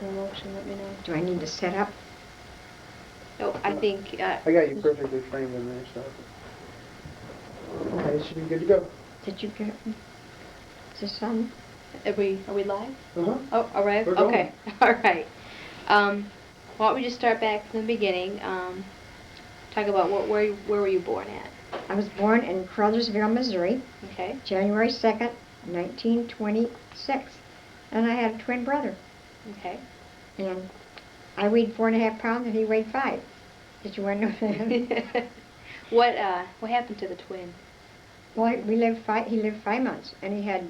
motion, let me know. Do I need to set up? No, I think... I got you perfectly framed in there, so. Okay, should be good to go. Did you get it? Is this on? Are we live? Uh-huh. Oh, all right. We're going. Okay. All right. Why don't we just start back from the beginning? Talk about where were you born at? I was born in Crothersville, Missouri, Okay. January 2nd, 1926. And I had a twin brother. Okay. And I weighed 4.5 pounds and he weighed 5. Did you want to know that? What happened to the twin? Well, he lived 5 months, and he had,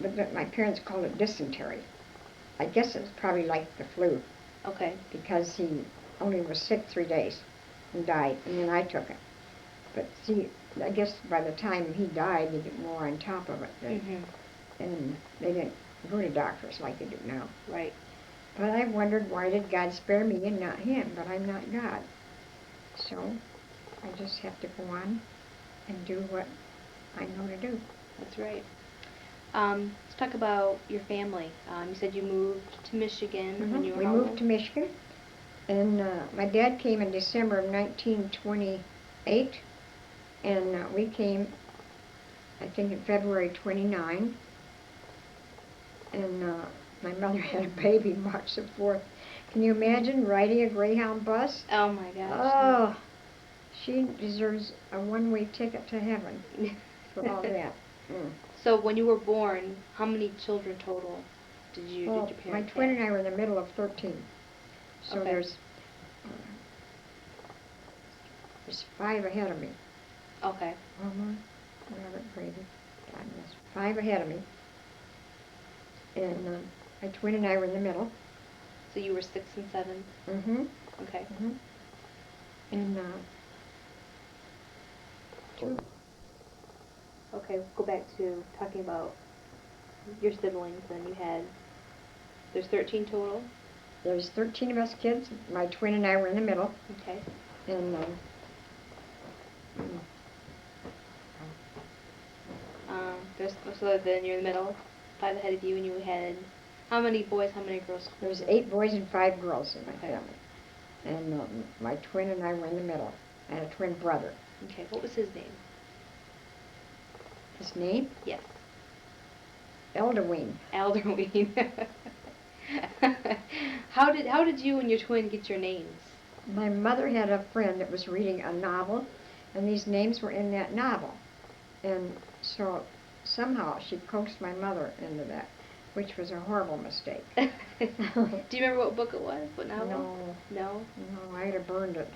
but my parents called it dysentery. I guess it's probably like the flu. Okay. Because he only was sick 3 days and died, and then I took it. But see, I guess by the time he died, they get more on top of it. And they didn't go to doctors like they do now. Right. But I wondered, why did God spare me and not him? But I'm not God. So I just have to go on and do what I know to do. That's right. Let's talk about your family. You said you moved to Michigan when you were We how moved old? to Michigan, and my dad came in December of 1928, and we came, I think, in February 29, and my mother had a baby March the 4th. Can you imagine riding a Greyhound bus? Oh my gosh. Oh, she deserves a one-way ticket to heaven for all that. So when you were born, how many children total did your parents have? My twin and I were in the middle of 13. So Okay. there's 5 ahead of me. Okay. Robert Brady. God, yes. 5 ahead of me. And my twin and I were in the middle. So you were 6 and 7? Mm-hmm. Okay. Mm-hmm. And Okay, we'll go back to talking about your siblings. Then there's 13 total? there's 13 of us kids. My twin and I were in the middle. Okay. And so then you're in the middle, 5 ahead of you, and you had how many boys, how many girls? there's 8 boys and 5 girls in my family. And my twin and I were in the middle. I had a twin brother. Okay, what was his name? His name? Yes. Elderween. Elderween. How did you and your twin get your names? My mother had a friend that was reading a novel, and these names were in that novel. And so somehow she coaxed my mother into that, which was a horrible mistake. Do you remember what book it was? What novel? No. No? No, I'd have burned it.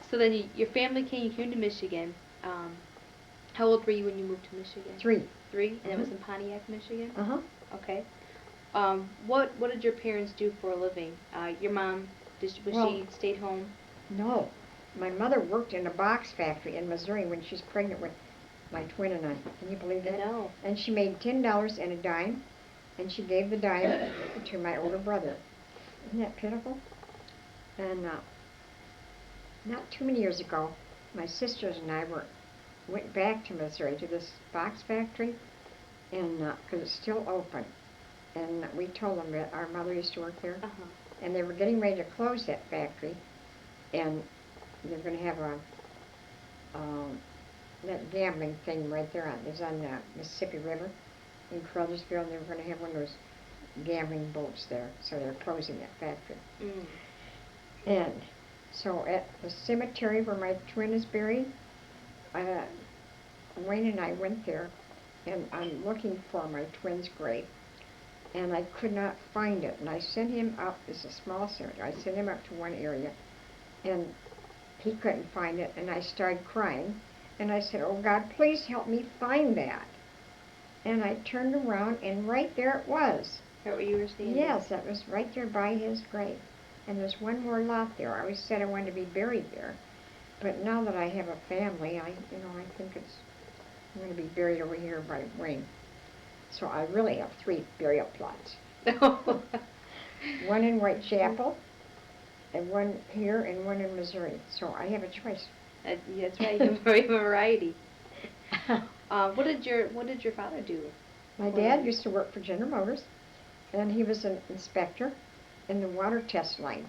So then your family came to Michigan. How old were you when you moved to Michigan? 3. 3? And it was in Pontiac, Michigan? Uh-huh. Okay. What did your parents do for a living? Your mom, she stayed home? No. My mother worked in a box factory in Missouri when she was pregnant with my twin and I. Can you believe that? No. And she made $10 and a dime, and she gave the dime to my older brother. Isn't that pitiful? And not too many years ago, my sisters and I went back to Missouri to this box factory, and because it's still open. And we told them that our mother used to work there, and they were getting ready to close that factory, and they're going to have that gambling thing right there it's on the Mississippi River in Crothersville, and they were going to have one of those gambling boats there, so they're closing that factory. And so at the cemetery where my twin is buried, Wayne and I went there, and I'm looking for my twin's grave, and I could not find it. And I sent him up, it's a small cemetery, I sent him up to one area, and he couldn't find it, and I started crying, and I said, "Oh God, please help me find that." And I turned around, and right there it was. Is that what you were seeing? Yes, that was right there by his grave. And there's one more lot there. I always said I wanted to be buried there. But now that I have a family, I think I'm going to be buried over here by Wayne. So I really have 3 burial plots. One in Whitechapel, and one here, and one in Missouri. So I have a choice. That's right. You have a variety. What did your father do? My dad used to work for General Motors, and he was an inspector in the water test line.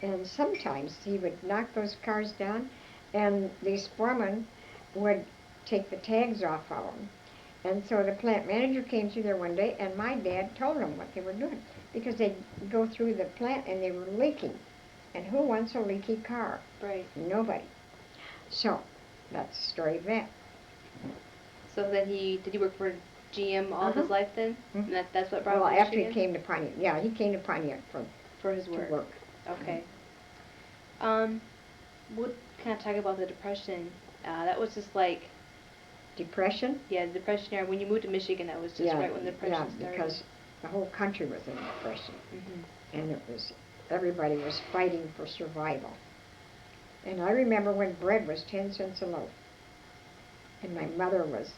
And sometimes he would knock those cars down, and these foremen would take the tags off of them. And so the plant manager came through there one day, and my dad told them what they were doing, because they'd go through the plant and they were leaking. And who wants a leaky car? Right. Nobody. So that's the story of that. So then did he work for GM all of his life then? Mhm. And that's what brought Well, him to after he Michigan? came to Pontiac, yeah, he came to Pontiac For his to work. work. Okay. We'll kind of talk about the Depression. That was just like, Depression? yeah, the Depression era. When you moved to Michigan, that was just right when the Depression yeah, started. because the whole country was in depression, Hmm. and everybody was fighting for survival. And I remember when bread was 10 cents a loaf, and my mother was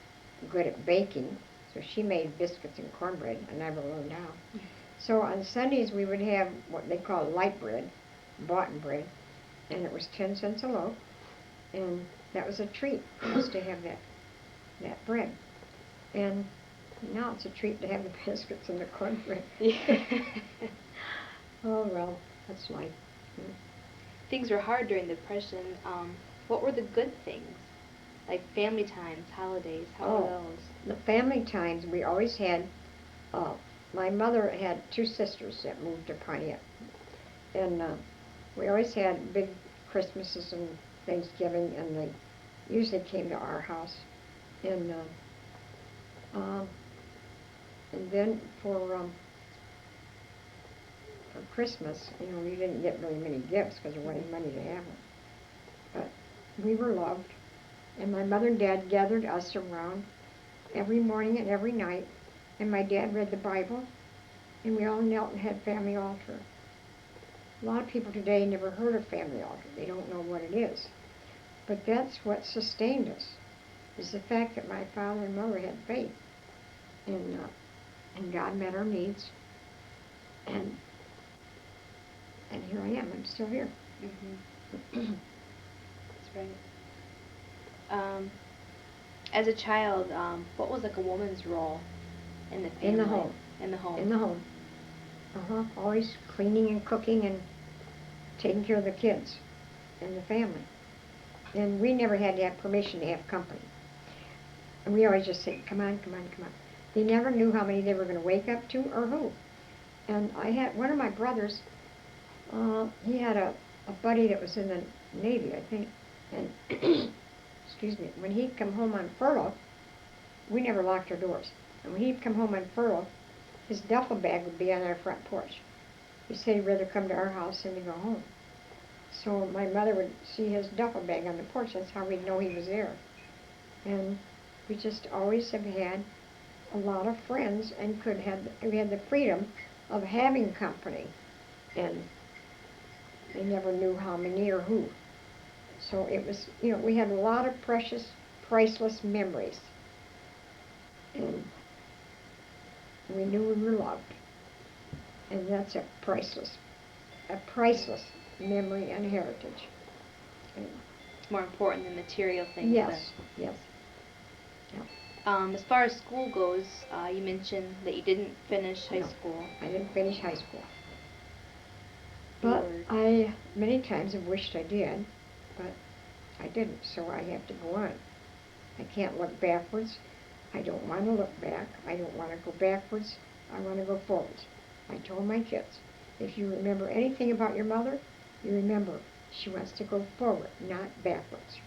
good at baking, so she made biscuits and cornbread. I never learned how. So on Sundays we would have what they call light bread, boughten bread, and it was 10 cents a loaf, and that was a treat for us to have that bread. And now it's a treat to have the biscuits and the cornbread. Yeah. Oh, well, that's life. Things were hard during the Depression. What were the good things? Like family times, holidays, how were those? The family times, we always had, my mother had two sisters that moved to Pontiac. And we always had big Christmases and Thanksgiving, and they usually came to our house. And and then for Christmas, you didn't get very many gifts because there wasn't money to have them. But we were loved, and my mother and dad gathered us around every morning and every night, and my dad read the Bible, and we all knelt and had family altar. A lot of people today never heard of family altar. They don't know what it is. But that's what sustained us, is the fact that my father and mother had faith, and God met our needs, and here I am. I'm still here. Mm-hmm. That's right. As a child, what was like a woman's role in the family? In the home. In the home. In the home. Always cleaning and cooking and taking care of the kids and the family. And we never had to have permission to have company. And we always just said, come on, come on, come on. They never knew how many they were going to wake up to or who. And I had one of my brothers, he had a buddy that was in the Navy, I think. And, excuse me, when he'd come home on furlough, we never locked our doors. And when he'd come home on furlough, his duffel bag would be on our front porch. He said he'd rather come to our house than to go home. So my mother would see his duffel bag on the porch. That's how we'd know he was there. And we just always have had a lot of friends, and we had the freedom of having company. And they never knew how many or who. So it was, we had a lot of precious, priceless memories. And we knew we were loved. And that's a priceless memory and heritage. And It's more important than material things. yes, yes. As far as school goes, you mentioned that you didn't finish high No, school. I didn't finish high school. But I many times have wished I did, but I didn't, so I have to go on. I can't look backwards. I don't want to look back. I don't want to go backwards. I want to go forwards. I told my kids, if you remember anything about your mother, you remember she wants to go forward, not backwards.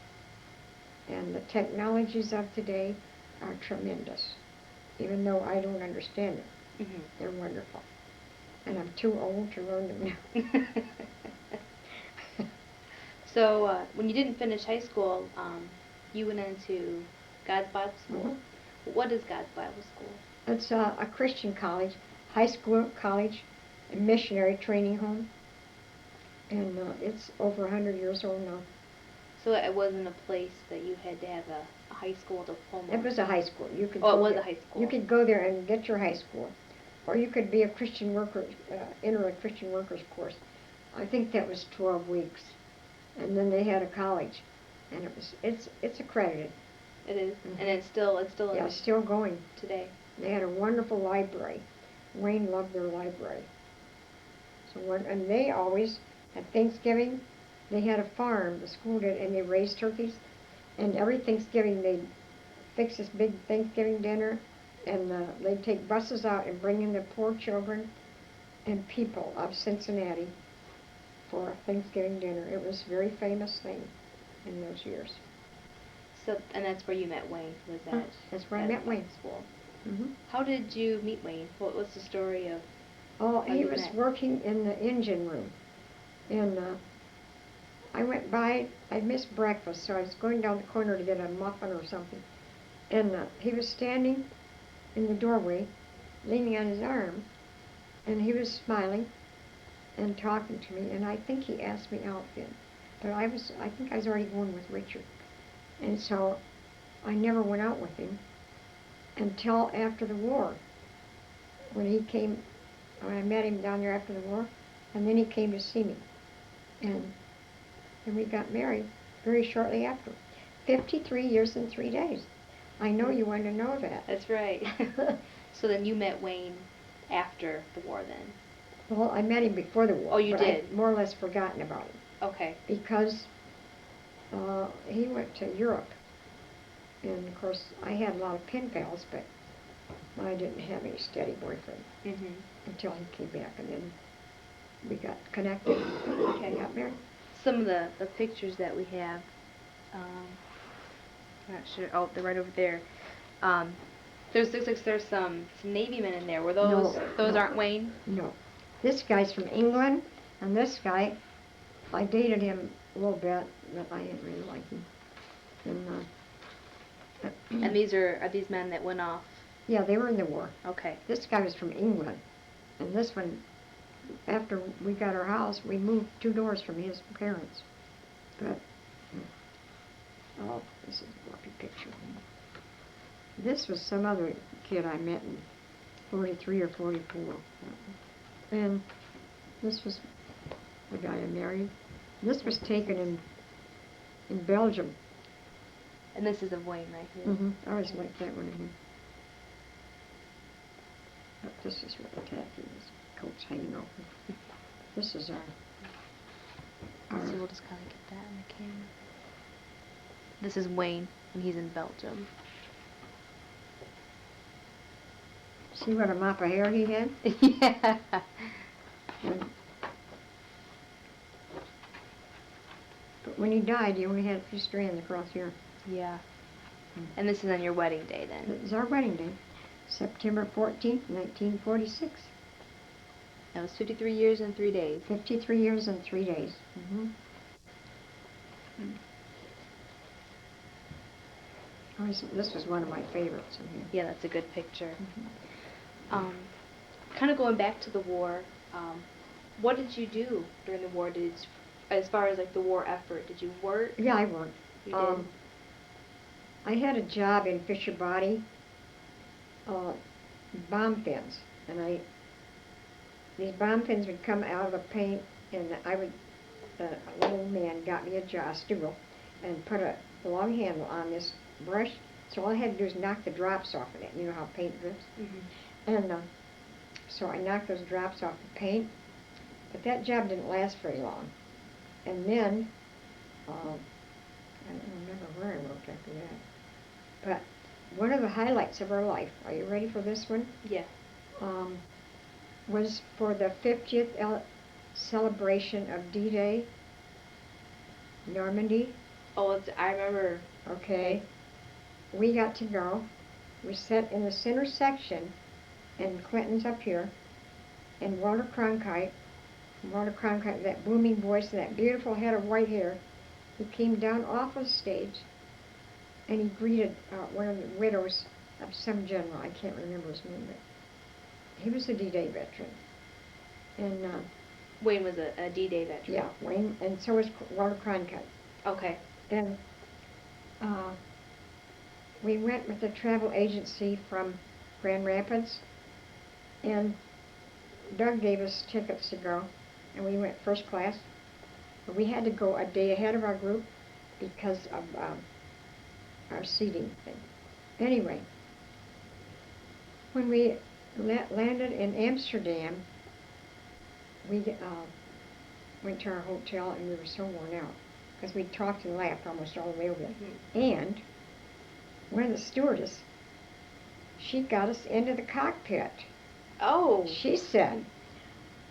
And the technologies of today are tremendous, even though I don't understand them. Mm-hmm. They're wonderful. And I'm too old to learn them now. So, when you didn't finish high school, you went into God's Bible School. Mm-hmm. What is God's Bible School? It's a Christian college, high school, college, and missionary training home. And it's over 100 years old now. So it wasn't a place that you had to have a high school diploma? It was a high school. You could it was there. a high school. You could go there and get your high school. Or you could be a Christian worker, enter a Christian workers course. I think that was 12 weeks. And then they had a college. And it's accredited. It is, Mhm. and it's still Yeah, in it's still going. today. They had a wonderful library. Wayne loved their library. And they always, at Thanksgiving, they had a farm, the school did, and they raised turkeys. And every Thanksgiving, they'd fix this big Thanksgiving dinner, and they'd take buses out and bring in the poor children and people of Cincinnati for a Thanksgiving dinner. It was a very famous thing in those years. So, and that's where you met Wayne, was Huh, at that's where I at met Wayne. school. Hmm. How did you meet Wayne? What's the story of Oh, how he you was met? working in the engine room, and I went by. I missed breakfast, so I was going down the corner to get a muffin or something, and he was standing in the doorway, leaning on his arm, and he was smiling and talking to me, and I think he asked me out then, but I think I was already going with Richard, and so I never went out with him until after the war, when he came, when I met him down there after the war, and then he came to see me, and we got married very shortly after. 53 years and 3 days. I know you want to know that. That's right. So then you met Wayne after the war then? Well, I met him before the war. Oh, you but did? I'd more or less forgotten about him. Okay. Because he went to Europe. And, of course, I had a lot of pen pals, but I didn't have any steady boyfriend until he came back. And then we got connected Okay. and got married. Some of the pictures that we have, I'm not sure. Oh, they're right over there. Looks like there's some Navy men in there. Were those No. aren't Wayne? No. This guy's from England, and this guy, I dated him a little bit, but I didn't really like him. And And these are these men that went off? yeah, they were in the war. Okay. This guy was from England, and this one, after we got our house, we moved 2 doors from his parents. But oh, this is a lucky picture. This was some other kid I met in 43 or 44. And this was the guy I married. This was taken in Belgium. And this is of Wayne right here. I always liked that one of him. But this is really tacky. His coat's hanging open. This is our So we'll just kind of get that in the camera. This is Wayne, and he's in Belgium. see what a mop of hair he had? Yeah. And, but when he died, he only had a few strands across here. Yeah. And this is on your wedding day then? It was our wedding day, September 14th, 1946. That was 53 years and 3 days. 53 years and 3 days. This was one of my favorites in here. Yeah, that's a good picture. Kind of going back to the war, what did you do during the war? As far as like the war effort, did you work? Yeah, I worked. You did? I had a job in Fisher Body, bomb fins, and these bomb fins would come out of the paint, and the little man got me a stool, and put a long handle on this brush, so all I had to do is knock the drops off of it. You know how paint drips? And so I knocked those drops off the paint, but that job didn't last very long. And then, I don't remember where I worked after that, but one of the highlights of our life, are you ready for this one? Yeah. Was for the 50th celebration of D-Day, Normandy. Oh, I remember. Okay. We got to go. We sat in the center section, and Clinton's up here, and Walter Cronkite, that booming voice and that beautiful head of white hair, he came down off of the stage, and he greeted one of the widows of some general. I can't remember his name, but he was a D-Day veteran. And Wayne was a D-Day veteran. yeah, Wayne, and so was Walter Cronkite. Okay. And we went with a travel agency from Grand Rapids, and Doug gave us tickets to go, and we went first class. But we had to go a day ahead of our group because of our seating thing. Anyway, when we landed in Amsterdam, we went to our hotel and we were so worn out because we talked and laughed almost all the way over there. Mm-hmm. And one of the stewardess, she got us into the cockpit. Oh. She said,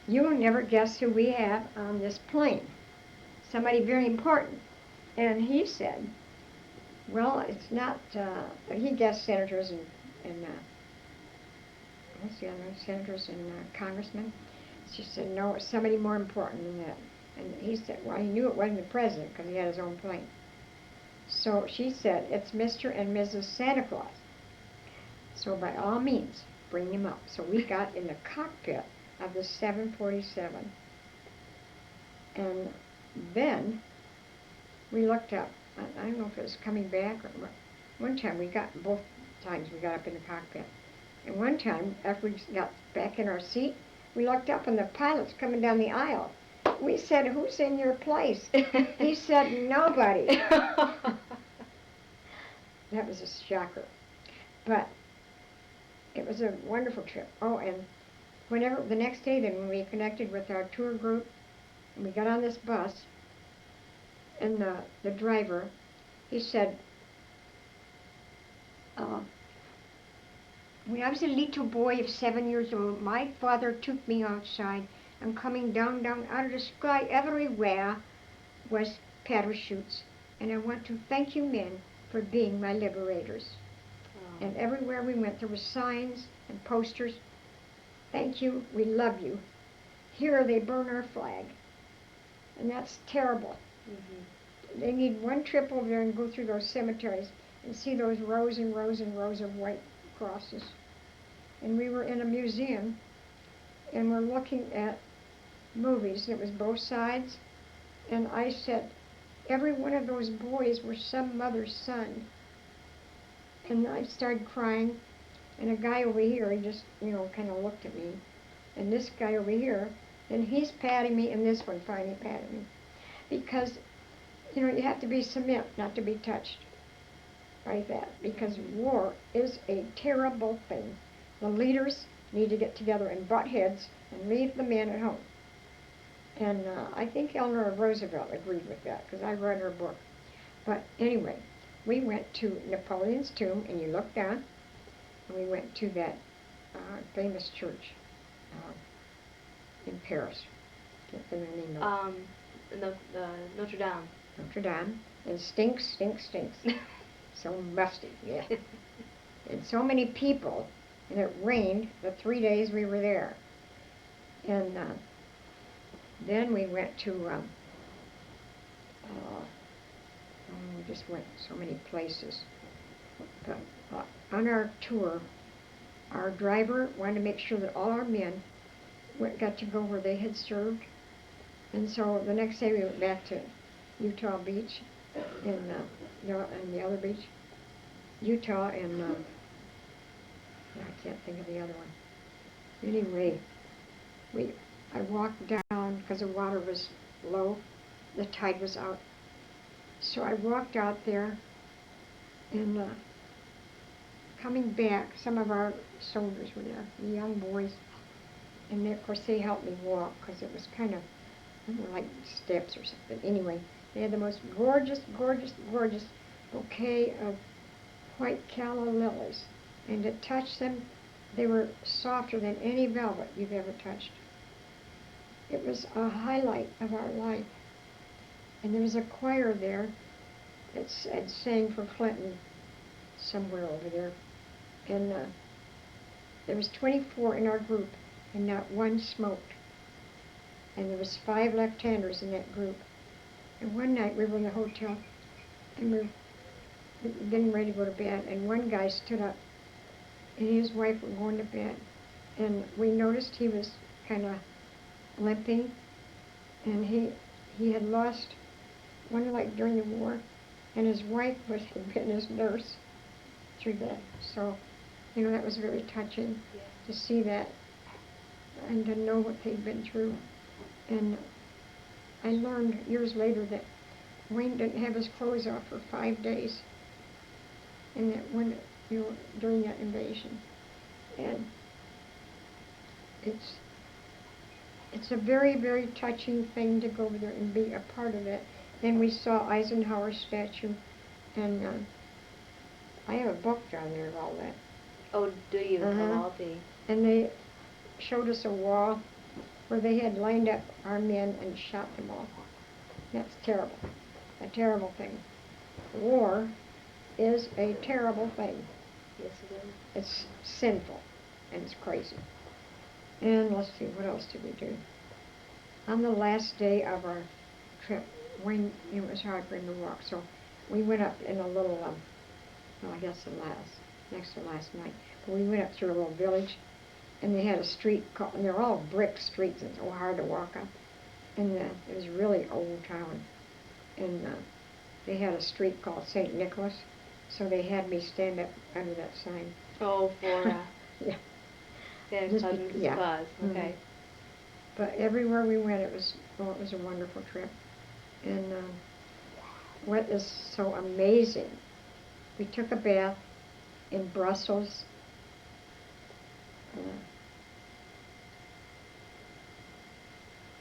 "You will never guess who we have on this plane. Somebody very important." And he said, "Well, it's not," he guessed senators and what's the other one? Senators and congressmen. She said, "No, it's somebody more important than that." And he said, well, he knew it wasn't the president because he had his own plane. So she said, "It's Mr. and Mrs. Santa Claus. So by all means, bring him up." So we got in the cockpit of the 747. And then we looked up. I don't know if it was coming back or what. One time both times we got up in the cockpit. And one time, after we got back in our seat, we looked up and the pilot's coming down the aisle. We said, "Who's in your place?" He said, "Nobody." That was a shocker. But it was a wonderful trip. Oh, and the next day then, when we connected with our tour group, and we got on this bus, and the driver, he said, "When I was a little boy of 7 years old, my father took me outside, and coming down out of the sky everywhere was parachutes. And I want to thank you men for being my liberators." Oh. And everywhere we went, there were signs and posters. "Thank you, we love you. Here they burn our flag." And that's terrible. Mm-hmm. They need one trip over there and go through those cemeteries and see those rows and rows and rows of white crosses. And we were in a museum, and we're looking at movies, and it was both sides. And I said, every one of those boys were some mother's son. And I started crying, and a guy over here, he just, kind of looked at me. And this guy over here, and he's patting me, and this one finally patted me. Because, you have to be cement not to be touched like that. Because war is a terrible thing. The leaders need to get together and butt heads and leave the men at home. And I think Eleanor Roosevelt agreed with that, because I read her book. But anyway, we went to Napoleon's tomb, and you look down, and we went to that famous church in Paris. Can't think of the name of it. The Notre Dame. Notre Dame. And stinks. So musty, yeah. And so many people, and it rained the 3 days we were there. And then we went to, we just went so many places. But on our tour, our driver wanted to make sure that all our men got to go where they had served. And so the next day we went back to Utah Beach, and the other beach, Utah, and I can't think of the other one. Anyway, I walked down because the water was low, the tide was out. So I walked out there, and coming back, some of our soldiers were there, the young boys, and of course they helped me walk because it was kind of, like steps or something. Anyway, they had the most gorgeous bouquet of white calla lilies, and to touch them, they were softer than any velvet you've ever touched. It was a highlight of our life. And there was a choir there that sang for Clinton somewhere over there. And there was 24 in our group, and not one smoked. And there was 5 left-handers in that group. And one night we were in the hotel, and we were getting ready to go to bed, and one guy stood up, and his wife were going to bed. And we noticed he was kind of limping, and he had lost one leg during the war, and his wife had been his nurse through that. So, that was very touching to see that and to know what they'd been through. And I learned years later that Wayne didn't have his clothes off for 5 days. and that when during that invasion, and it's a very, very touching thing to go over there and be a part of it. Then we saw Eisenhower's statue, and I have a book down there of all that. Oh, do you? Uh-huh. All the. And they showed us a wall where they had lined up our men and shot them all. That's terrible, a terrible thing. War is a terrible thing. Yes, it is. It's sinful, and it's crazy. And let's see, what else did we do? On the last day of our trip, when it was hard for him to walk, so we went up in a little, well, I guess next to last night, but we went up through a little village, and they had a street called, and they're all brick streets, and so hard to walk up, and it was really old town, and they had a street called St. Nicholas, so they had me stand up under that sign. Oh, for yeah. Santa Just Claus yeah. Claus. Okay. But everywhere we went, it was a wonderful trip. And what is so amazing, we took a bath in Brussels.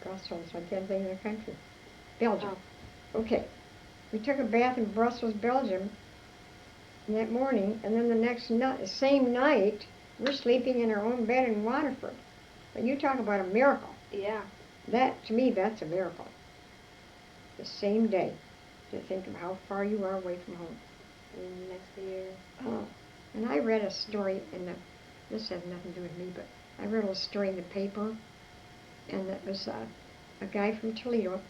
Brussels, I can't think of the country. Belgium. Oh. Okay. We took a bath in Brussels, Belgium that morning, and then the same night, we're sleeping in our own bed in Waterford. But you talk about a miracle. Yeah. That, to me, that's a miracle. The same day, to think of how far you are away from home. And next year. Oh, and I read a story this has nothing to do with me, but I read a story in the paper, and it was a guy from Toledo,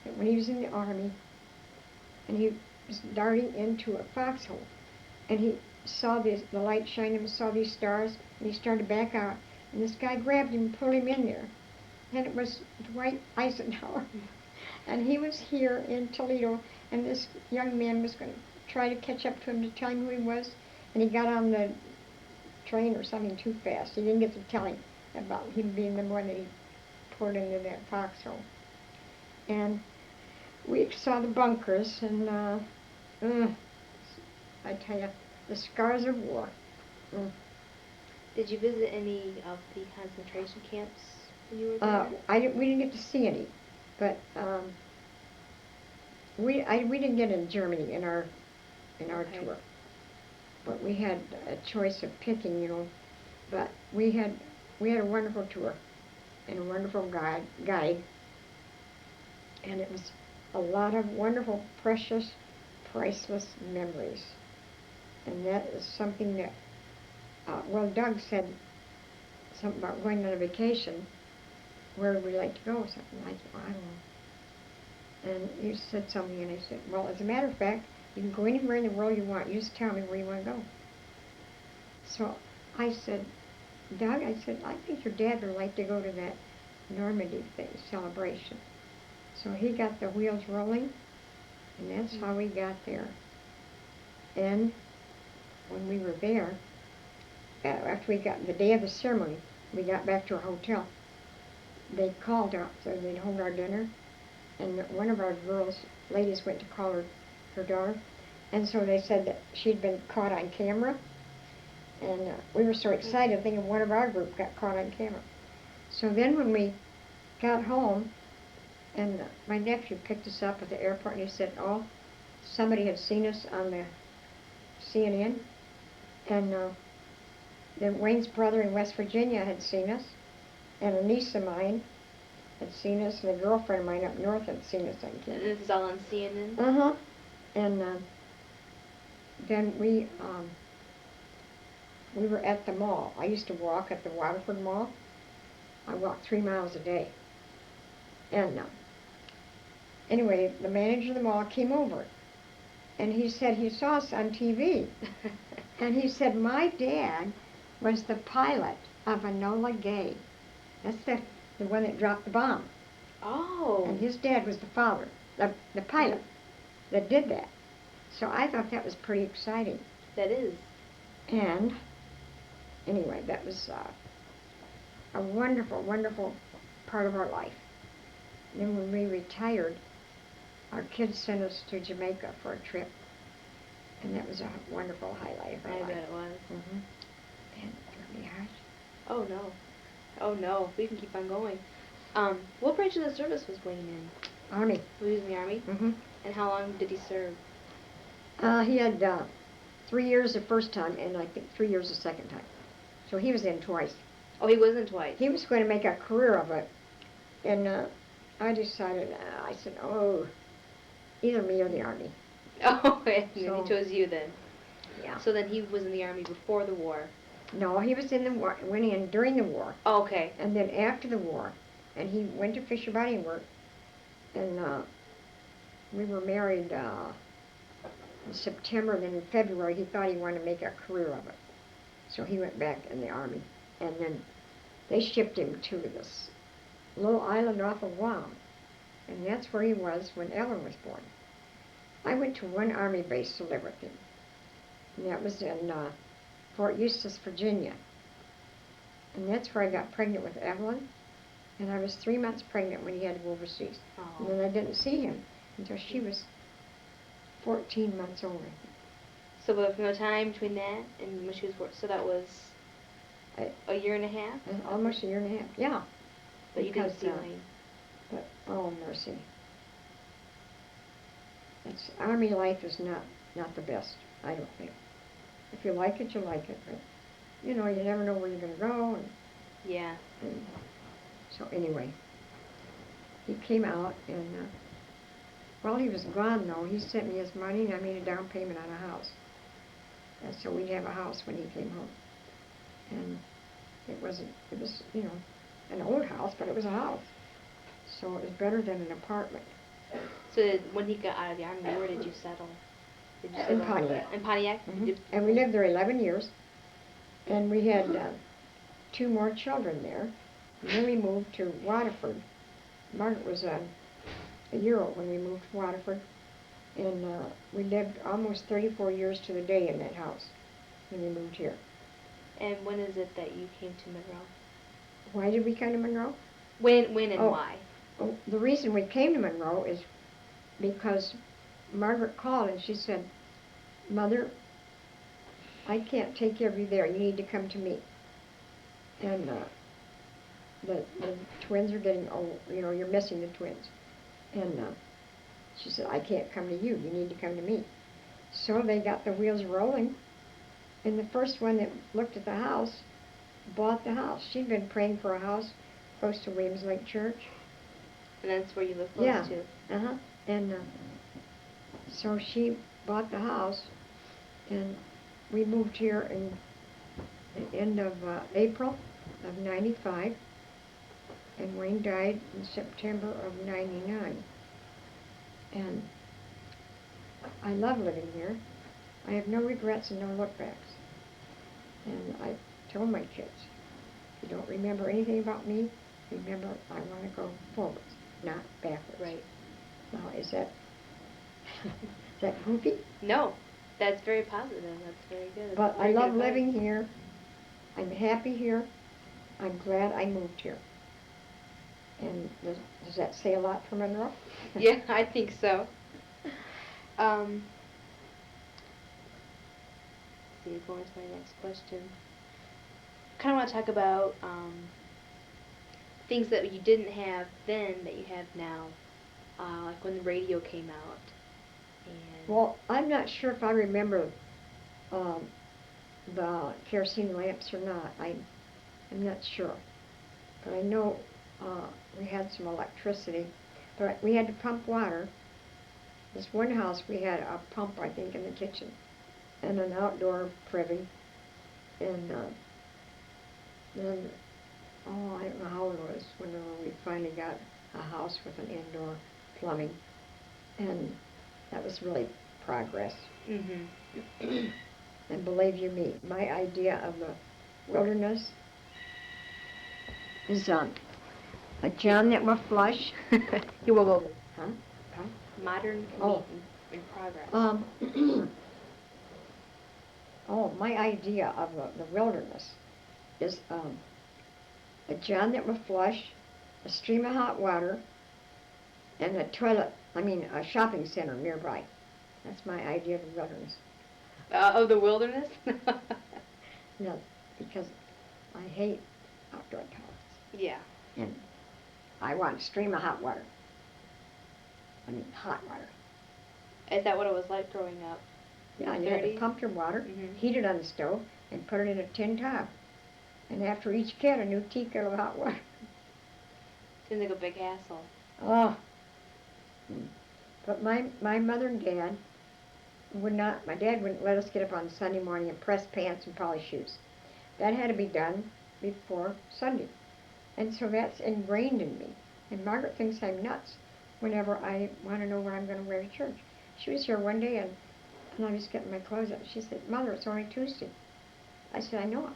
that when he was in the army, and he was darting into a foxhole, and he saw the light shining and saw these stars, and he started to back out, and this guy grabbed him and pulled him in there. And it was Dwight Eisenhower. And he was here in Toledo, and this young man was going to try to catch up to him to tell him who he was, and he got on the train or something too fast. He didn't get to tell him about him being the one that he poured into that foxhole. And we saw the bunkers, and I tell you, the scars of war. Did you visit any of the concentration camps when you were there? We didn't get to see any, but we didn't get in Germany in our Okay. tour. But we had a choice of picking, you know. But we had a wonderful tour and a wonderful guide, and it was a lot of wonderful, precious, priceless memories. And that is something that, well, Doug said something about going on a vacation. Where would we like to go? Something like, well, I don't know. And he said something, and I said, well, as a matter of fact, you can go anywhere in the world you want. You just tell me where you want to go. So I said, Doug, I said, I think your dad would like to go to that Normandy celebration. So he got the wheels rolling, and that's how we got there. And when we were there, after we got the day of the ceremony, we got back to our hotel. They called out, so they'd hold our dinner, and one of our ladies went to call her daughter, and so they said that she'd been caught on camera, and we were so excited thinking one of our group got caught on camera. So then when we got home, and my nephew picked us up at the airport, and he said, oh, somebody had seen us on the CNN, and then Wayne's brother in West Virginia had seen us, and a niece of mine had seen us, and a girlfriend of mine up north had seen us on camera. This is all on CNN? Uh-huh. And then we were at the mall. I used to walk at the Waterford Mall. I walked 3 miles a day. And anyway, the manager of the mall came over, and he said he saw us on TV. And he said, my dad was the pilot of Enola Gay. That's the one that dropped the bomb. Oh. And his dad was the father, the pilot that did that. So I thought that was pretty exciting. That is. And anyway, that was a wonderful, wonderful part of our life. And then when we retired, our kids sent us to Jamaica for a trip. And that was a wonderful highlight of her I life. bet it was. Mm-hmm. And really hard. Oh no. Oh no. We can keep on going. What branch of the service was Wayne in? Army. He was in the Army? Mm-hmm. And how long did he serve? He had 3 years the first time, and I think 3 years the second time. So he was in twice. Oh, he was in twice. He was going to make a career of it, and I decided. I said, "Oh, either me or the Army." Oh, and So- he chose you then. Yeah. So then he was in the Army before the war. No, he was in the war. Went in during the war, Oh, okay. and then after the war, and he went to Fisher Body work, and we were married in September. And then in February, he thought he wanted to make a career of it, so he went back in the Army, and then they shipped him to this little island off of Guam, and that's where he was when Ellen was born. I went to one Army base to live with him, and that was in Fort Eustis, Virginia. And that's where I got pregnant with Evelyn, and I was 3 months pregnant when he had to go overseas. And then I didn't see him until she was 14 months old, I think. So, but from the time between that and when she was born, so that was a year and a half? Almost a year and a half, yeah. But you didn't Because, see Wayne. But, oh, mercy. Army life is not the best, I don't think. If you like it, you like it, but, you never know where you're going to go, Yeah. and so anyway, he came out, and while he was gone, though, he sent me his money, and I made a down payment on a house. And so we'd have a house when he came home. And it was, an old house, but it was a house. So it was better than an apartment. So when he got out of the Army, where did you settle? Did you In Pontiac. In Pontiac? Mhm. And we lived there 11 years. And we had 2 more children there. And then we moved to Waterford. Margaret was a year old when we moved to Waterford. And we lived almost 34 years to the day in that house when we moved here. And when is it that you came to Monroe? Why did we come to Monroe? When and Oh. why? Oh, the reason we came to Monroe is because Margaret called and she said, "Mother, I can't take care of you there. You need to come to me. And the twins are getting old. You're missing the twins." And she said, "I can't come to you. You need to come to me." So they got the wheels rolling. And the first one that looked at the house bought the house. She'd been praying for a house close to Williams Lake Church. And that's where you live close Yeah. to? Uh-huh. And so she bought the house, and we moved here in the end of April of 95, and Wayne died in September of 99. And I love living here. I have no regrets and no look-backs. And I told my kids, if you don't remember anything about me, remember I want to go forwards, not backwards. Right. Now, is that goofy? No. That's very positive. That's very good. But Very I good love advice. living here. I'm happy here. I'm glad I moved here. And does that say a lot for Monroe? Yeah, I think so. See, going to my next question. Kind of want to talk about things that you didn't have then that you have now, like when the radio came out. And Well, I'm not sure if I remember the kerosene lamps or not. I'm not sure. But I know we had some electricity. But we had to pump water. This one house, we had a pump, I think, in the kitchen, and an outdoor privy. And then, I don't know how it was when we finally got a house with an indoor plumbing. And that was really progress. Mhm. And believe you me, my idea of the wilderness is a John that will flush. You will go. Huh? Huh? Modern Oh. in progress. My idea of the wilderness is a John that will flush, a stream of hot water, and a shopping center nearby. That's my idea of the wilderness. Of the wilderness? No, because I hate outdoor toilets. Yeah. And I want a stream of hot water. I mean, hot water. Is that what it was like growing up? Yeah, In you the had to 30s? pump your water, Mhm. heat it on the stove, and put it in a tin tub. And after each kid, a new teakettle of hot water. Seems like a big hassle. Oh. Mm. But my mother and dad would not, my dad wouldn't let us get up on Sunday morning and press pants and polish shoes. That had to be done before Sunday. And so that's ingrained in me. And Margaret thinks I'm nuts whenever I want to know what I'm going to wear to church. She was here one day and I was getting my clothes up. She said, Mother, it's only Tuesday. I said, I know it,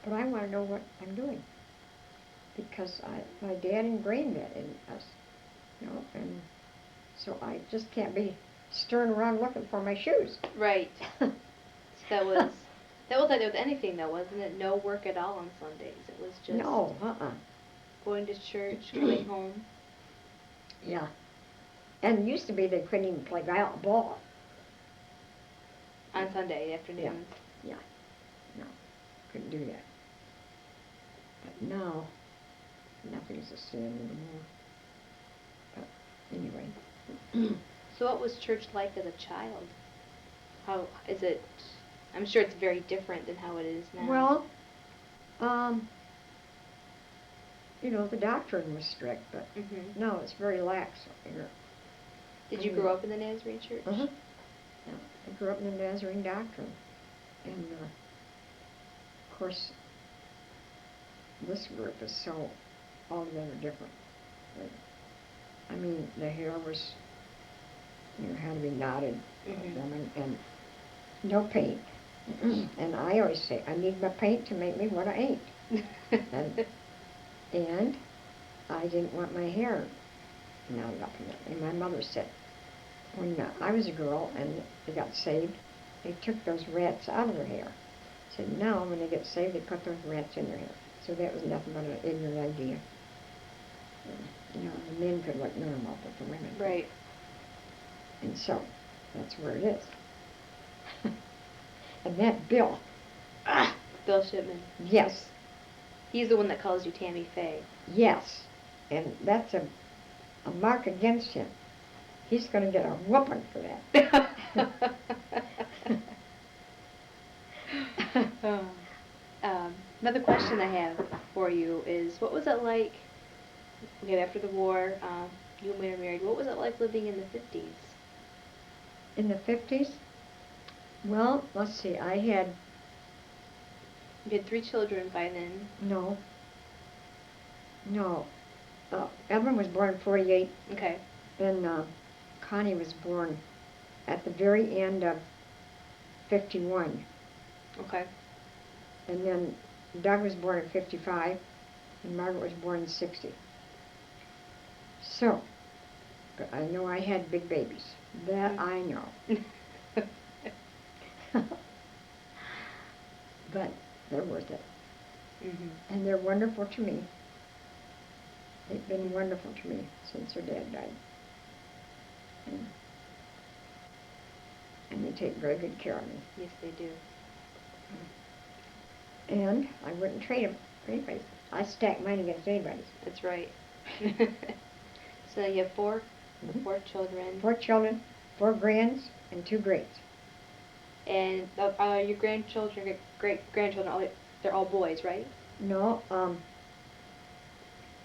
but I want to know what I'm doing. Because my dad ingrained that in us, and so I just can't be stirring around looking for my shoes. Right. So that was like with anything though, wasn't it? No work at all on Sundays. It was just No, going to church, coming home. Yeah. And it used to be they couldn't even play ball. On Sunday afternoons. Yeah. No, couldn't do that. But now, nothing's the same anymore. But anyway. So what was church like as a child? How is it? I'm sure it's very different than how it is now. Well, um, the doctrine was strict, but Mhm. no, it's very lax here. Did you grow up in the Nazarene church? Uh-huh. Yeah, I grew up in the Nazarene doctrine. And, of course, this group is so altogether different. I mean, the hair was, had to be knotted, Mhm. and no paint. And I always say, I need my paint to make me what I ain't. And I didn't want my hair knotted up in it. And my mother said, when I was a girl and they got saved, they took those rats out of their hair. Said now when they get saved, they put those rats in their hair. So that was nothing but an ignorant idea. The men could look normal, but the women couldn't. Right. And so that's where it is. And that Bill. Bill Shipman. Yes. He's the one that calls you Tammy Faye. Yes. And that's a mark against him. He's going to get a whooping for that. Another question I have for you is, what was it like, after the war, you and me were married, what was it like living in the 50s? In the 50s? Well, let's see, You had 3 children by then. No. Evelyn was born in 48. Okay. And Connie was born at the very end of 51. Okay. And then Doug was born in 55, and Margaret was born in 60. So, but I know I had big babies. That I know. But they're worth it. Mhm. And they're wonderful to me. They've been wonderful to me since their dad died. And they take very good care of me. Yes, they do. And I wouldn't trade them for anybody's. I stack mine against anybody's. That's right. So you have 4 Mhm. 4 children. 4 children, 4 grands, and 2 greats. And your grandchildren, great-grandchildren, they're all boys, right? No,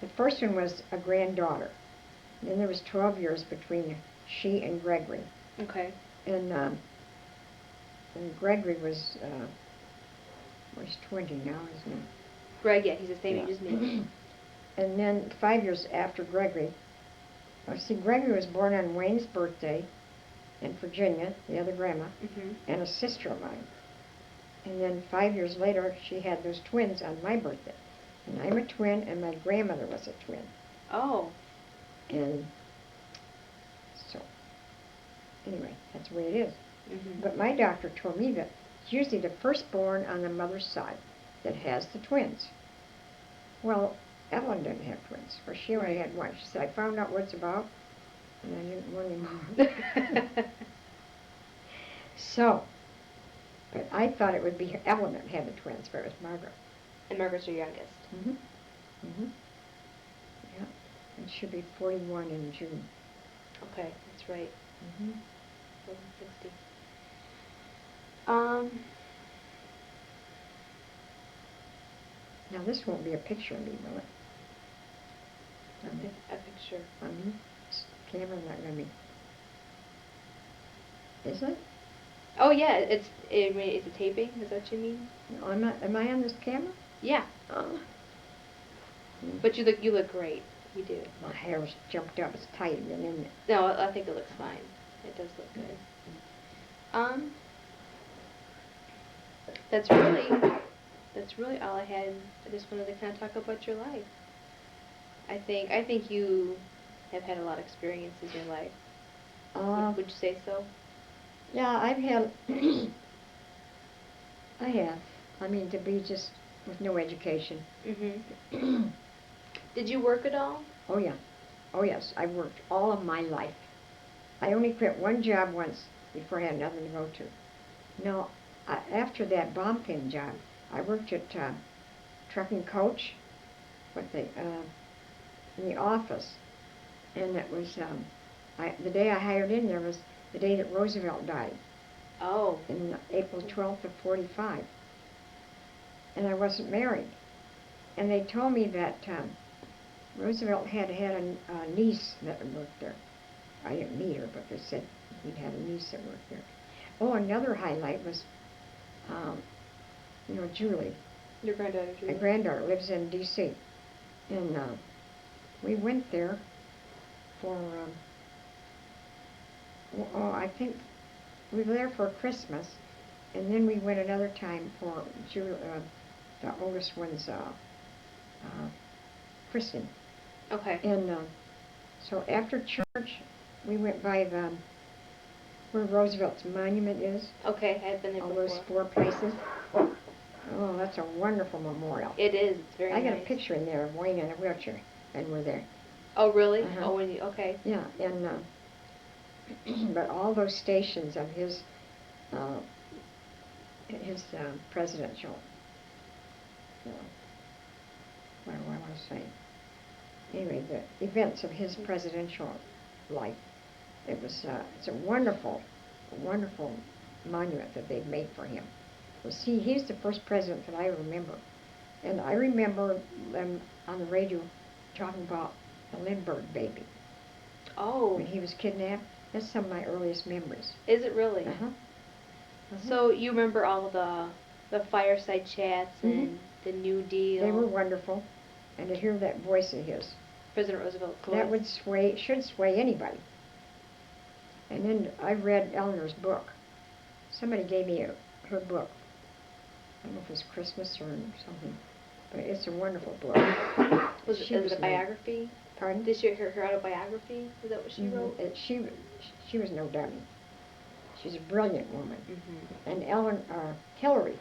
the first one was a granddaughter. Then there was 12 years between she and Gregory. Okay. And Gregory was 20 now, isn't he? Greg, yeah, he's the same age Yeah. as me. And then 5 years after Gregory, Gregory was born on Wayne's birthday in Virginia, the other grandma, Mhm. and a sister of mine. And then 5 years later, she had those twins on my birthday. And I'm a twin, and my grandmother was a twin. Oh. And so, anyway, that's the way it is. Mhm. But my doctor told me that it's usually the firstborn on the mother's side that has the twins. Well, Ellen didn't have twins, for she only had one. She said, I found out what it's about, and I didn't want any more. So, But I thought it would be Ellen that had the twins, but it was Margaret. And Margaret's your youngest. Mhm. Mhm. Yeah. And she'll be 41 in June. Okay, that's right. Mhm. 1160. Now this won't be a picture of me, will it? A picture. This camera's not gonna be. Is it? Oh yeah, it's a taping. Is that what you mean? No, am I on this camera? Yeah. Oh. But you look great. You do. My hair's jumped up. It's tight and in it. No, I think it looks fine. It does look good. That's really all I had. I just wanted to kind of talk about your life. I think you have had a lot of experiences in your life. Would you say so? Yeah, I've had. I have. I mean, to be just with no education. Mhm. Did you work at all? Oh yeah. Oh yes. I worked all of my life. I only quit one job once before I had nothing to go to. No, after that bomb pin job, I worked at trucking coach, in the office, and it was the day I hired in there was the day that Roosevelt died, Oh. in April 12th of 45, and I wasn't married, and they told me that Roosevelt had a niece that worked there. I didn't meet her, but they said he'd had a niece that worked there. Oh, another highlight was, Julie. Your granddaughter, My Julie? granddaughter lives in D.C. And we went there for, I think we were there for Christmas, and then we went another time for the oldest one's christening. Okay. And so after church, we went by where Roosevelt's monument is. Okay, I've been there All before. those 4 places. Oh, that's a wonderful memorial. It is. It's very I nice. got a picture in there of Wayne in a wheelchair, and we're there. Oh, really? Uh-huh. Oh, okay. Yeah, and but all those stations of his presidential, what do I want to say? Anyway, the events of his presidential life. It's a wonderful, wonderful monument that they've made for him. Well, see, he's the first president that I remember, and I remember them on the radio talking about the Lindbergh baby. Oh. When he was kidnapped. That's some of my earliest memories. Is it really? Uh-huh. So you remember all the fireside chats and the New Deal? They were wonderful, and to hear that voice of his, President Roosevelt's voice. that would should sway anybody. And then I read Eleanor's book. Somebody gave me her book. I don't know if it was Christmas or something, but it's a wonderful book. Was it a biography? Pardon? Did she her autobiography? Is that what she wrote? She was no dummy. She's a brilliant woman. Mm-hmm. And Hillary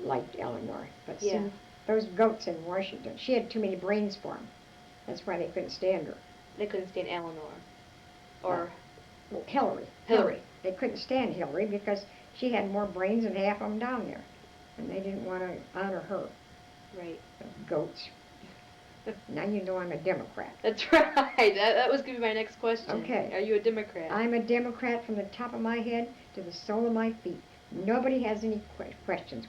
liked Eleanor, but see, those goats in Washington, she had too many brains for them. That's why they couldn't stand her. They couldn't stand Eleanor, or Hillary. Hillary. They couldn't stand Hillary because she had more brains than half of them down there, and they didn't want to honor her. Right. Those goats. Now you know I'm a Democrat. That's right. That was going to be my next question. Okay. Are you a Democrat? I'm a Democrat from the top of my head to the sole of my feet. Nobody has any questions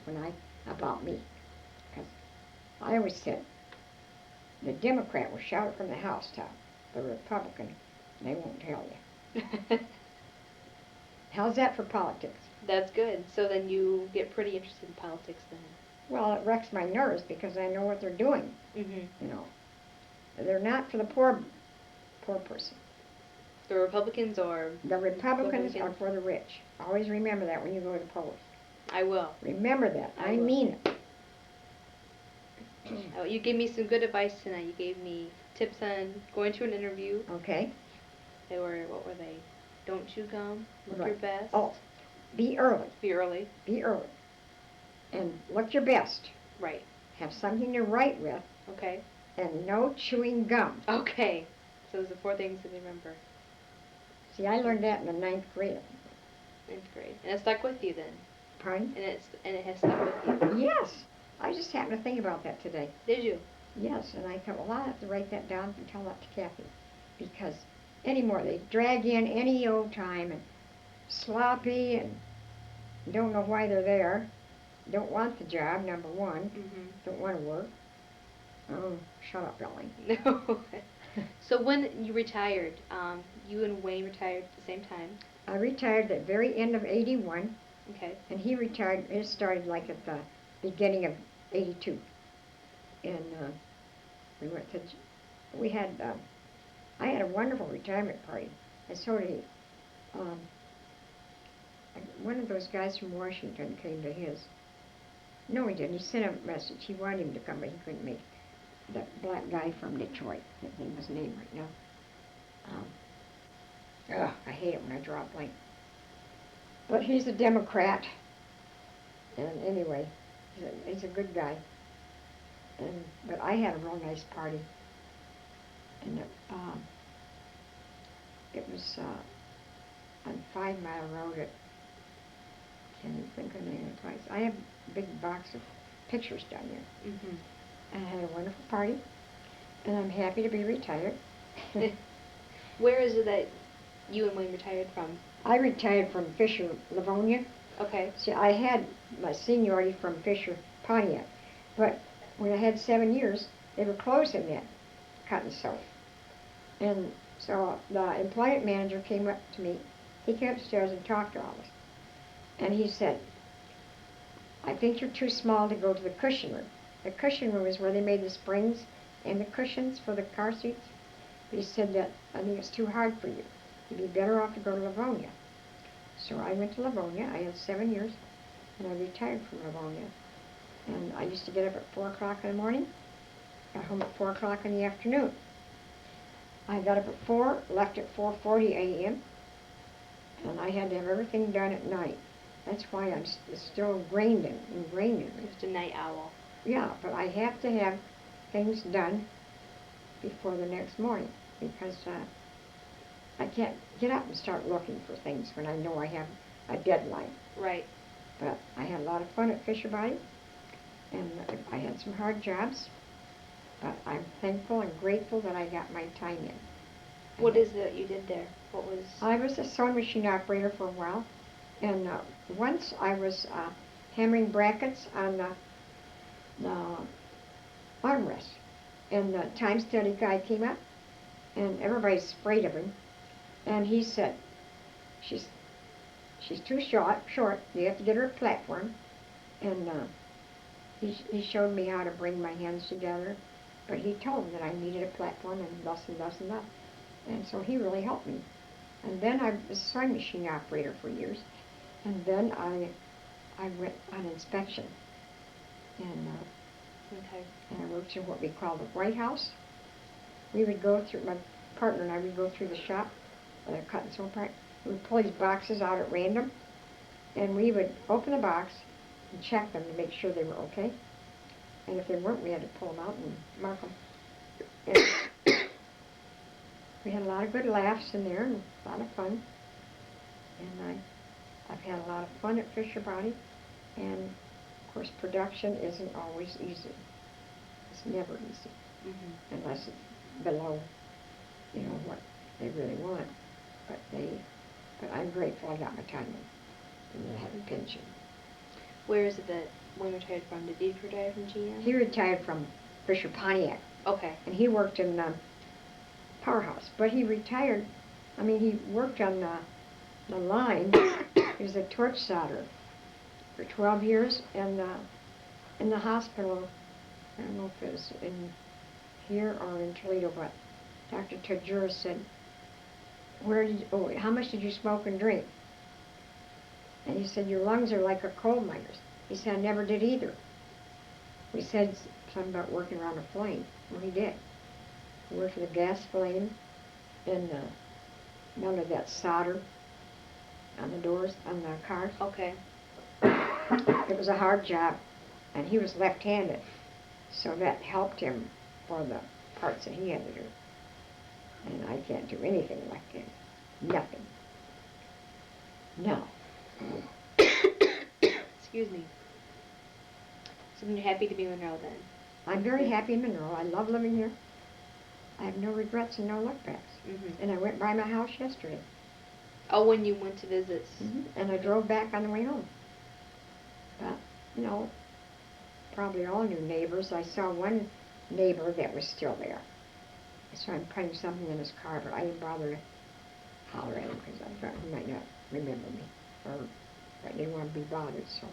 about me. Because I always said, the Democrat will shout it from the housetop. The Republican, they won't tell you. How's that for politics? That's good. So then you get pretty interested in politics then. Well, it wrecks my nerves because I know what they're doing. Mm-hmm. They're not for the poor person. The Republicans or the Republicans are for the rich. Always remember that when you go to the polls. I will. Remember that. I mean it. Oh, you gave me some good advice tonight. You gave me tips on going to an interview. Okay. What were they? Don't chew gum. Look your Right. best. Oh, be early. Be early. Be early. And look your best. Right. Have something to write with. Okay. And no chewing gum. Okay. So those are 4 things to remember. See, I learned that in the 9th grade. 9th grade. And it stuck with you then? Pardon? And it has stuck with you. Yes. I just happened to think about that today. Did you? Yes, and I thought, well, I'll have to write that down and tell that to Kathy. Because anymore, they drag in any old time and sloppy and don't know why they're there. Don't want the job, number one. Mm-hmm. Don't want to work. Oh, shut up, Ellie. No. So when you retired, you and Wayne retired at the same time. I retired at the very end of 81, Okay. and he retired, it started like at the beginning of 82. And we went to, we had, I had a wonderful retirement party, and so did he. Um, One of those guys from Washington came to his. No, he didn't. He sent a message. He wanted him to come, but he couldn't make it. That black guy from Detroit. I can't think of his name right now. I hate it when I draw a blank. But he's a Democrat. And anyway, he's a good guy. But I had a real nice party. And it was on 5 Mile Road at, can't even think of the name of the place. I have a big box of pictures down there. Mm-hmm. And I had a wonderful party. And I'm happy to be retired. Where is it that you and Wayne retired from? I retired from Fisher, Livonia. Okay. See, I had my seniority from Fisher, Pontiac. But when I had 7 years, they were closing that cut and sew. And so the employment manager came up to me. He came upstairs and talked to all of us. And he said, I think you're too small to go to the cushion room. The cushion room is where they made the springs and the cushions for the car seats. He said that I think it's too hard for you. You'd be better off to go to Livonia. So I went to Livonia. I had 7 years, and I retired from Livonia. And I used to get up at 4 o'clock in the morning, got home at 4 o'clock in the afternoon. I got up at 4, left at 4:40 a.m., and I had to have everything done at night. That's why I'm still ingrained in me. Just a night owl. Yeah, but I have to have things done before the next morning because I can't get up and start looking for things when I know I have a deadline. Right. But I had a lot of fun at Fisher Body, and I had some hard jobs, but I'm thankful and grateful that I got my time in. What is it that you did there? What was... I was a sewing machine operator for a while, and once I was hammering brackets on the armrest, and the time study guy came up, and everybody's afraid of him, and he said, she's too short, you have to get her a platform, and he showed me how to bring my hands together, but he told me that I needed a platform and thus and thus and thus, and so he really helped me. And then I was a sewing machine operator for years, and then I went on inspection, and Okay. I worked in what we call the White House. We would go through, my partner and I would go through the shop, the cut and sew part. We would pull these boxes out at random, and we would open the box and check them to make sure they were okay. And if they weren't, we had to pull them out and mark them. And we had a lot of good laughs in there and a lot of fun. And I've had a lot of fun at Fisher Body, and of course production isn't always easy. It's never easy, unless it's below, what they really want. But I'm grateful I got my time in, and I have a pension. Where is it that Wayne retired from? Did he retire from GM? He retired from Fisher Pontiac. Okay. And he worked in Powerhouse, but he retired. I mean, he worked on the line. He was a torch solderer for 12 years, and in the hospital, I don't know if it was in here or in Toledo, but Dr. Tajura said, how much did you smoke and drink? And he said, your lungs are like a coal miner's. He said, I never did either. We said something about working around a flame. Well, he did. He worked with a gas flame, and none of that solder on the doors, on the cars. Okay. It was a hard job, and he was left-handed, so that helped him for the parts that he had to do. And I can't do anything left-handed. Nothing. No. Excuse me. So then you're happy to be in Monroe then? I'm very Yeah. happy in Monroe. I love living here. I have no regrets and no lookbacks. Mhm. And I went by my house yesterday. Oh, when you went to visit. And I drove back on the way home. But, you know, probably all new neighbors. I saw one neighbor that was still there. So I'm putting something in his car, but I didn't bother to holler at him because I thought he might not remember me. Or I didn't want to be bothered, so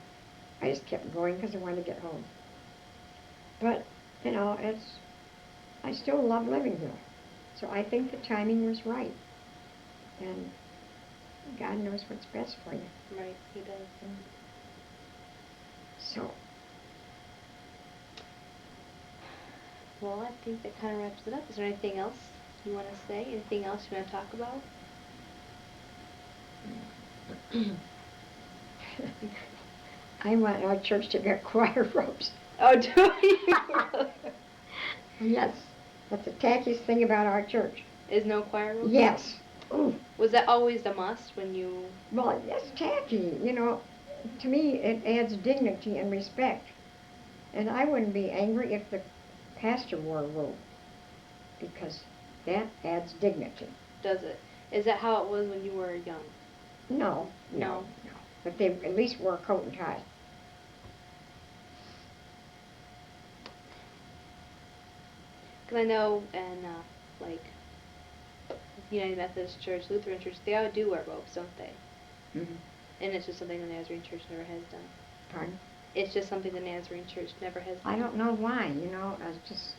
I just kept going because I wanted to get home. But, you know, I still love living here. So I think the timing was right. And God knows what's best for you. Right, he does. So, Well, I think that kind of wraps it up. Is there anything else you want to say? Anything else you want to talk about? I want our church to get choir robes. Oh, do you? Yes, that's the tackiest thing about our church. Is no choir robe? Yes. Ooh. Was that always the must when you... Well, it's tacky, you know. To me, it adds dignity and respect. And I wouldn't be angry if the pastor wore a robe, because that adds dignity. Does it? Is that how it was when you were young? No, no, No. no. But they at least wore a coat and tie. Because I know in, like, United Methodist Church, Lutheran Church, they all do wear robes, don't they? Mm-hmm. And it's just something the Nazarene Church never has done. Pardon? It's just something the Nazarene Church never has done. I don't know why, you know. It's just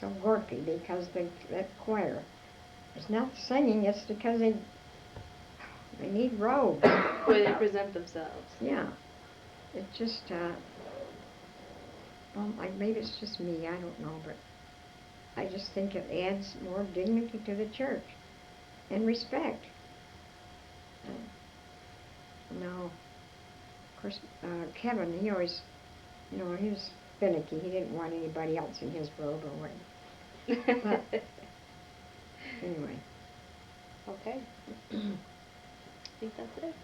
so gorky because that choir is not singing. It's because they need robes. The way they present themselves. Yeah. It just, well, maybe it's just me, I don't know, but I just think it adds more dignity to the church and respect. No. Of course, Kevin, he always, you know, he was finicky. He didn't want anybody else in his robe or whatever. But, anyway. Okay. I think that's it.